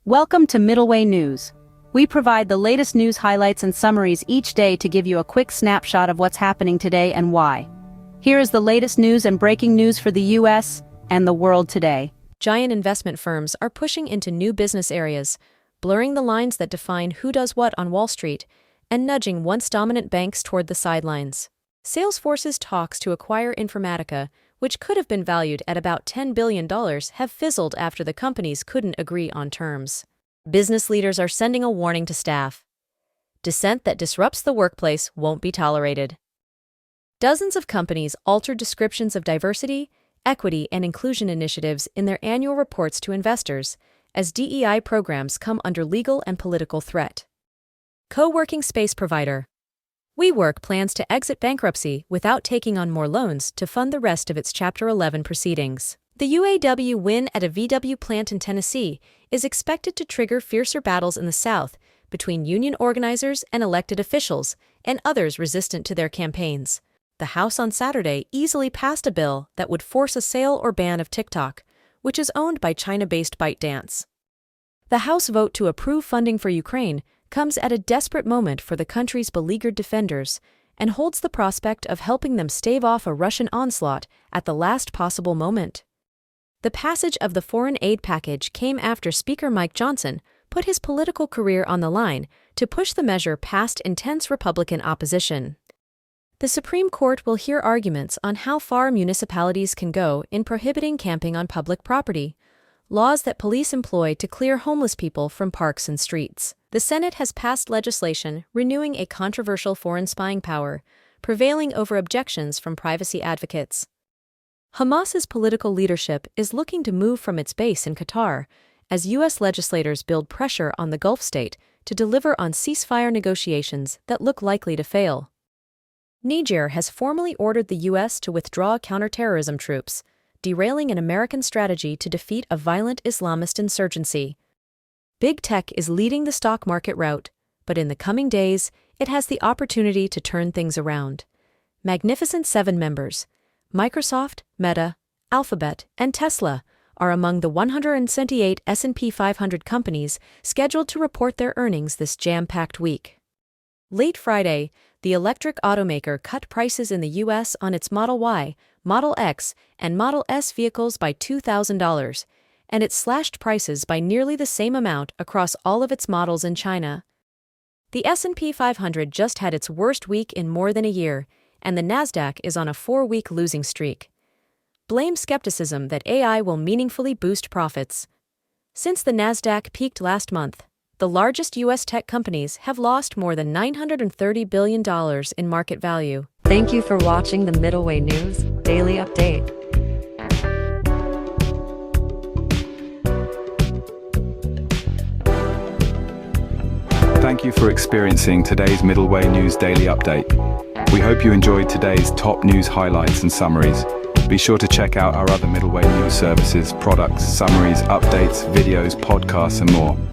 Welcome to Middleway News. We provide the latest news highlights and summaries each day to give you a quick snapshot of what's happening today and why. Here is the latest news and breaking news for the US and the world today. Giant investment firms are pushing into new business areas, blurring the lines that define who does what on Wall Street, and nudging once dominant banks toward the sidelines. Salesforce's talks to acquire Informatica, which could have been valued at about $10 billion, have fizzled after the companies couldn't agree on terms. Business leaders are sending a warning to staff. Dissent that disrupts the workplace won't be tolerated. Dozens of companies altered descriptions of diversity, equity, and inclusion initiatives in their annual reports to investors, as DEI programs come under legal and political threat. Co-working space provider WeWork plans to exit bankruptcy without taking on more loans to fund the rest of its Chapter 11 proceedings. The UAW win at a VW plant in Tennessee is expected to trigger fiercer battles in the South between union organizers and elected officials and others resistant to their campaigns. The House on Saturday easily passed a bill that would force a sale or ban of TikTok, which is owned by China-based ByteDance. The House vote to approve funding for Ukraine comes at a desperate moment for the country's beleaguered defenders and holds the prospect of helping them stave off a Russian onslaught at the last possible moment. The passage of the foreign aid package came after Speaker Mike Johnson put his political career on the line to push the measure past intense Republican opposition. The Supreme Court will hear arguments on how far municipalities can go in prohibiting camping on public property, laws that police employ to clear homeless people from parks and streets. The Senate has passed legislation renewing a controversial foreign spying power, prevailing over objections from privacy advocates. Hamas's political leadership is looking to move from its base in Qatar as U.S. legislators build pressure on the Gulf state to deliver on ceasefire negotiations that look likely to fail. Niger has formally ordered the U.S. to withdraw counterterrorism troops, derailing an American strategy to defeat a violent Islamist insurgency. Big tech is leading the stock market rout, but in the coming days, it has the opportunity to turn things around. Magnificent Seven members, Microsoft, Meta, Alphabet, and Tesla, are among the 178 S&P 500 companies scheduled to report their earnings this jam-packed week. Late Friday, the electric automaker cut prices in the U.S. on its Model Y, Model X, and Model S vehicles by $2,000, and it slashed prices by nearly the same amount across all of its models in China. The S&P 500 just had its worst week in more than a year, and the Nasdaq is on a 4-week losing streak. Blame skepticism that AI will meaningfully boost profits. Since the Nasdaq peaked last month, the largest U.S. tech companies have lost more than $930 billion in market value. Thank you for watching the Middleway News Daily Update. Thank you for experiencing today's Middleway News Daily Update. We hope you enjoyed today's top news highlights and summaries. Be sure to check out our other Middleway News services, products, summaries, updates, videos, podcasts, and more.